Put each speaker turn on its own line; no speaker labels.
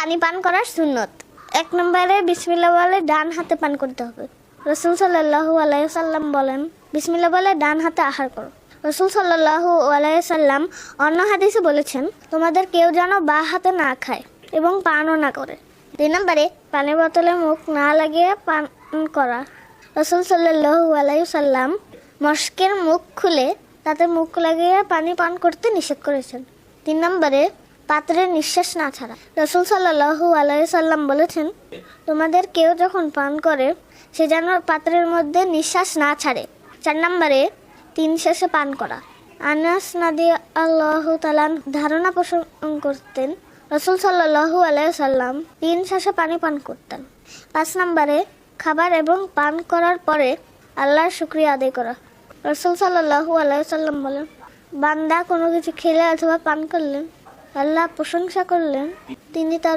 পানি পান করার সুন্নত। 1 নম্বরে বিসমিল্লাহ বলে ডান হাতে পান করতে হবে। রাসূল সাল্লাল্লাহু আলাইহি ওয়াসাল্লাম বলেন, বিসমিল্লাহ বলে ডান হাতে আহার করো। রাসূল সাল্লাল্লাহু আলাইহি ওয়াসাল্লাম অন্য হাদিসে বলেছেন, তোমাদের কেউ যেন বাঁ হাতে না খায় এবং পানও না করে। 2 নম্বরে পানির বোতলে মুখ না লাগিয়ে পান করা। রাসূল সাল্লাল্লাহু আলাইহি ওয়াসাল্লাম মশকের মুখ খুলে তাতে মুখ লাগিয়ে পানি পান করতে নিষেধ করেছেন। 3 নম্বরে পাত্রে নিঃশ্বাস না ছাড়া। রাসূল সাল্লাল্লাহু আলাইহি ওয়াসাল্লাম বলেছেন, তোমাদের কেউ যখন পান করে সে যেন পাত্রের মধ্যে নিঃশ্বাস না ছাড়ে। 4 নম্বরে 3 শেষে পান করা। আনাস রাদিয়াল্লাহু তাআলা ধারণা পোষণ করতেন, রাসূল সাল্লাল্লাহু আলাইহি ওয়াসাল্লাম 3 শেষে পানি পান করতেন। 5 নম্বরে খাবার এবং পান করার পরে আল্লাহর শুকরিয়া আদায় করা। রাসূল সাল্লাল্লাহু আলাইহি ওয়াসাল্লাম বলেন, বান্দা কোনো কিছু খেলে অথবা পান করলেন, আল্লাহ প্রশংসা করলেন, তিনি তার